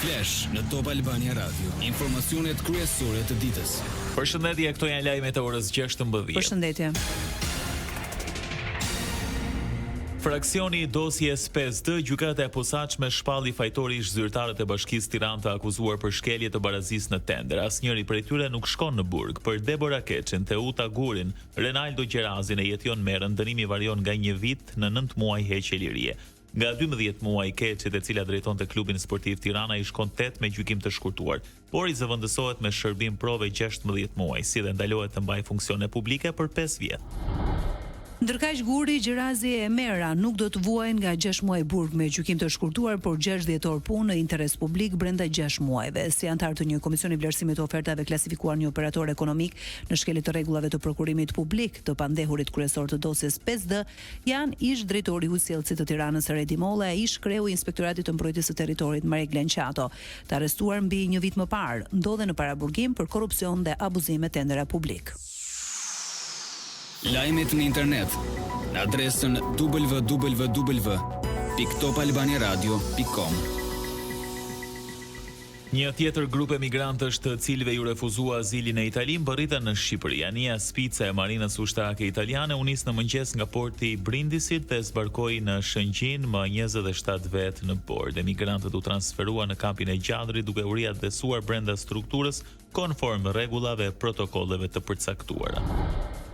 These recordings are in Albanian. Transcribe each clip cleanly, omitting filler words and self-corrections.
Flash në Top Albania Radio. Informacionet kryesore të ditës. Përshëndetje, këto janë lajmet e orës 16. Përshëndetje. Fraksioni i dosjes 5D, gjykata e posaçme shpalli fajtorish zyrtarët e Bashkisë Tiranë të akuzuar për shkelje të barazisë në tender. Asnjëri prej tyre nuk shkon në burg. Për Debora Keçin, Teuta Gurin, Renaldo Gjerazin e Jetion Merën, dënimi varion nga 1 vit në 9 muaj heqje lirie. Nga 12 muaj Keçit, e cila drejtonte klubin sportiv Tirana, i shkon 8 me gjykim të shkurtuar, por i zëvendësohet me shërbim prove 16 muaj, si dhe ndalohet të mbajë funksione publike për 5 vjet. Ndërkaq Guri, Gjerazi e Mera nuk do të vuajnë nga 6 muaj burg me gjykim të shkurtuar, por 6 dhjetor punë në interes publik brenda 6 muajve. Si antar të një komisioni vlerësimit të ofertave klasifikuar një operator ekonomik në shkelje të rregullave të prokurimit publik të pandehurit kryesor të dosjes 5D, janë ish drejtori Ujësjellësit të Tiranës Redi Molla e ish kreu i Inspektoratit të Mbrojtjes së Territorit Marek Glençato, të arrestuar mbi 1 vit më parë, ndodhen në paraburgim për korrupsion dhe abuzim me tendera publik. Lajmet në internet në adresën www.topalbaniaradio.com. Një tjetër grup emigrantësh të cilëve ju refuzua azilin në Itali mbërritën në Shqipëri. Ania Spica e marinës ushtarake italiane u nis në mëngjes nga porti i Brindisit dhe zbarkoi në Shëngjin më 27 vet në bord. Emigrantët u transferuan në kampin e Gjadrit duke u riadresuar brenda strukturës konform rregullave e protokolleve të përcaktuara.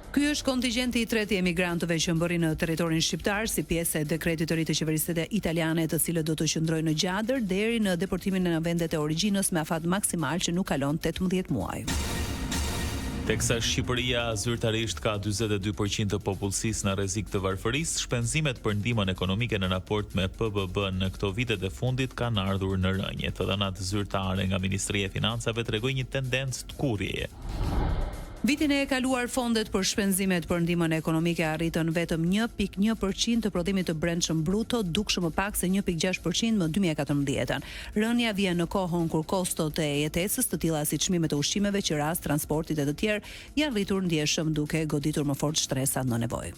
Ky është kontingjenti i tretë i emigrantëve që mbërrin në territorin shqiptar si pjesë e dekretit të ri të qeverisë italiane, të cilët do të qëndrojnë në Gjadër deri në deportimin në vendet e origjinës me afat maksimal që nuk kalon 18 muaj. Teksa Shqipëria zyrtarisht ka 42% të popullsisë në rrezik të varfërisë, shpenzimet për ndihmën ekonomike në raport me PBB në këto vitet e fundit kanë ardhur në rënje. Të dhënat zyrtare nga Ministria e Financave tregojnë një tendencë të kurrjeje. Vitin e kaluar fondet për shpenzimet për ndihmën ekonomike arritën vetëm 1.1% të prodhimit të brendshëm bruto, dukshëm më pak se 1.6% më 2014. Rënja vjen në kohën kur kostot e jetesës, të tilla si çmimet e ushqimeve, qiras, transportit e të tjerë, janë rritur ndjeshëm duke goditur më fort stresat në nevojë.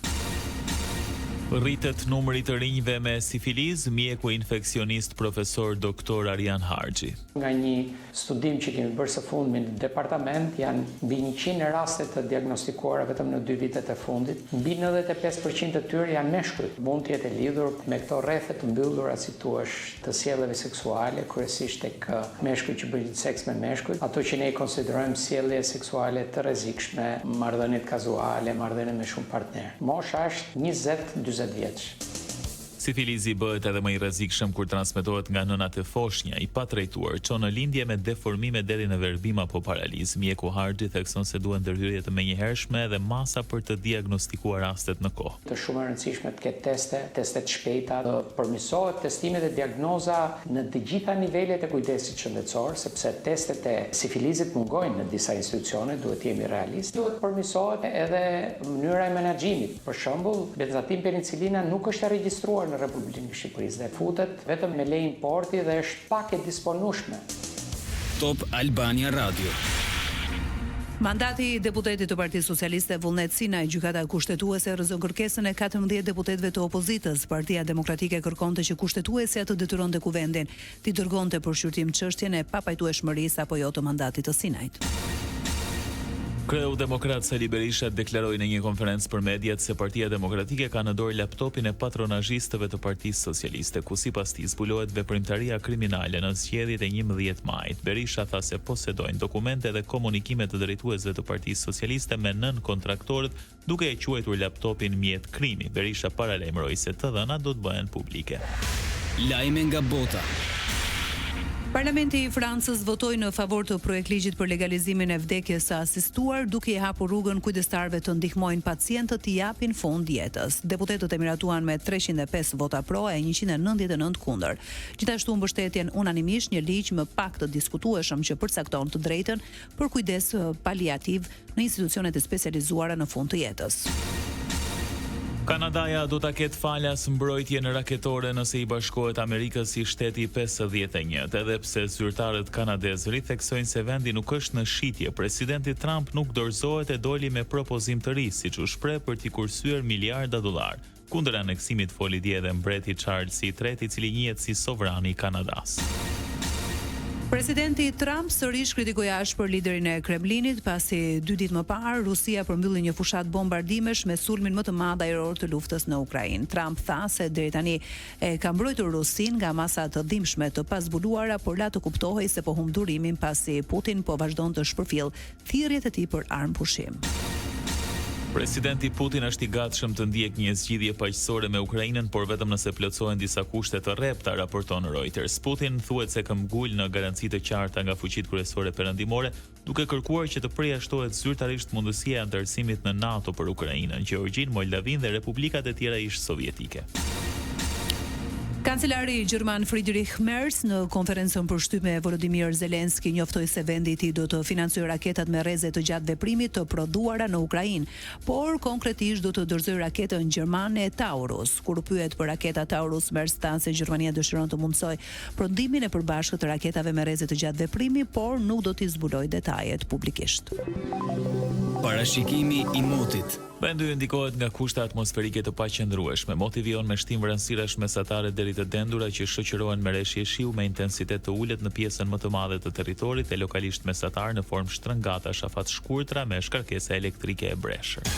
Rritet numri të rinjve me sifiliz, mjeku infeksionist profesor doktor Arjan Harxhi. Nga një studim që kemi bërë së fundmi në departament, janë mbi 100 raste të diagnostikuara vetëm në 2 vitet e fundit. Mbi 95% të tyre janë meshkuj. Mund të jetë lidhur me këto rrethe të mbyllura, si thua, të sjelljeve seksuale, kryesisht tek meshkuj që bëjnë seks me meshkuj, ato që ne i konsiderojmë sjellje seksuale të rrezikshme, marrëdhëniet kazuale, marrëdhënie me shumë partner. Mosha është 20-40 vjeç. Sifilizi bëhet edhe më i rrezikshëm kur transmetohet nga nënat e foshnja, i patrejtuar, çon në lindje me deformime deri në verbim apo paralizë. Mjeku Harxhi thekson se duhen ndërhyrje të menjëhershme dhe masa për të diagnostikuar rastet në kohë. Të shumë e rëndësishme të ketë teste të shpejta, të përmirësohet testimet e diagnoza në të gjitha nivelet e kujdesit shëndetësor, sepse testet e sifilizit mungojnë në disa institucione, duhet të jemi realistë. Duhet përmirësohet edhe mënyra e menaxhimit. Për shembull, benzatim penicilina nuk është e regjistruar në Republikën e Shqipërisë dhe futet vetëm me lejë importi dhe është pak e disponueshme. Top Albania Radio. Mandati i deputetit të Partisë Socialiste Vullnet Sinaj, gjykata kushtetuese rrezon kërkesën e 14 deputetëve të opozitës. Partia Demokratike kërkonte që kushtetuesja të detyronte kuvendin të dërgonte për shqyrtim çështjen e papajtueshmërisë apo jo të mandatit të Sinajt. Kreu demokrat Sali Berisha deklaroi në një konferencë për mediat se Partia Demokratike ka në dorë laptopin e patronazhistëve të Partisë Socialiste, ku sipas tij zbulohet veprimtaria kriminale në zgjedhjet e 11 majit. Berisha tha se posedojnë dokumente dhe komunikime të drejtuesve të Partisë Socialiste me 9 kontraktorët, duke e quajtur laptopin mjet krimi. Berisha paralajmëroi se të dhënat do të bëhen publike. Lajme nga bota. Parlamenti i Francës votoi në favor të projektligjit për legalizimin e vdekjes së asistuar, duke i hapur rrugën kujdestarëve të ndihmojnë pacientët të japin fund jetës. Deputetët e miratuan me 305 vota pro e 199 kundër. Gjithashtu mbështetjen unanimisht një ligj më pak të diskutueshëm që përcakton të drejtën për kujdes paliativ në institucionet e specializuara në fund të jetës. Kanadaja do ta ketë falas mbrojtjen raketore nëse i bashkohet Amerikës si shteti 51, edhe pse zyrtarët kanadezë ritheksojnë se vendi nuk është në shitje. Presidenti Trump nuk dorëzohet e doli me propozim të ri, siç u shpreh për t'i kursyer miliarda dollar. Kundër aneksimit foli dje edhe mbreti Charles III, i cili njihet si sovrani i Kanadas. Presidenti Trump sërish kritikoi ashpër për liderin e Kremlinit pasi 2 ditë më parë Rusia përmbylli një fushat bombardimesh me sulmin më të madh ajror të luftës në Ukrainë. Trump tha se deri tani e ka mbrojtur Rusin nga masa të dhimbshme të pazbuluara, por la të kuptohej se po humb durimin pasi Putin po vazhdon të shpërfillë thirrjet e tij për armë pushim. Presidenti Putin është i gatshëm të ndjek një zgjidhje paqësore me Ukrainën, por vetëm nëse plotësohen disa kushte të rrepta, raporton Reuters. Putin thuhet se këmbgul në garanci të qarta nga fuqitë kryesore perëndimore, duke kërkuar që të përjashtohet zyrtarisht mundësia e antarësimit në NATO për Ukrainën, Gjeorgjinë, Moldavinë dhe republikat e tjera ish sovjetike. Kancelari gjerman Friedrich Merz në konferencën për shtyp me Volodymyr Zelensky njoftoi se vendi i tij do të financojë raketat me rreze të gjatë veprimit të prodhuara në Ukrainë, por konkretisht do të dorëzojë raketën gjermane Taurus. Kur pyet për raketat Taurus, Merz tha se Gjermania dëshiron të mundsojë prodhimin e përbashkët të raketave me rreze të gjatë veprimi, por nuk do t'i zbulojë detajet publikisht. Parashikimi i motit. Vendi ndikohet nga kushte atmosferike të paqëndrueshme, moti vijon me shtim vranësirash mesatare deri të dendura që shoqërohen me reshje shiu me intensitet të ulët në pjesën më të madhe të territorit e lokalisht mesatar në formë shtrëngata, shafat shkurtra me shkarkesa elektrike e breshër.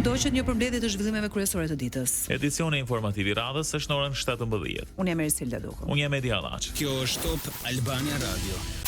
Doqet një përmbledhje të zhvillimeve kryesore të ditës. Edicioni informativ i radhës është në orën 17. Unë jam Ersilda Duko. Unë jam Edi Allaç. Kjo është Top Albania Radio.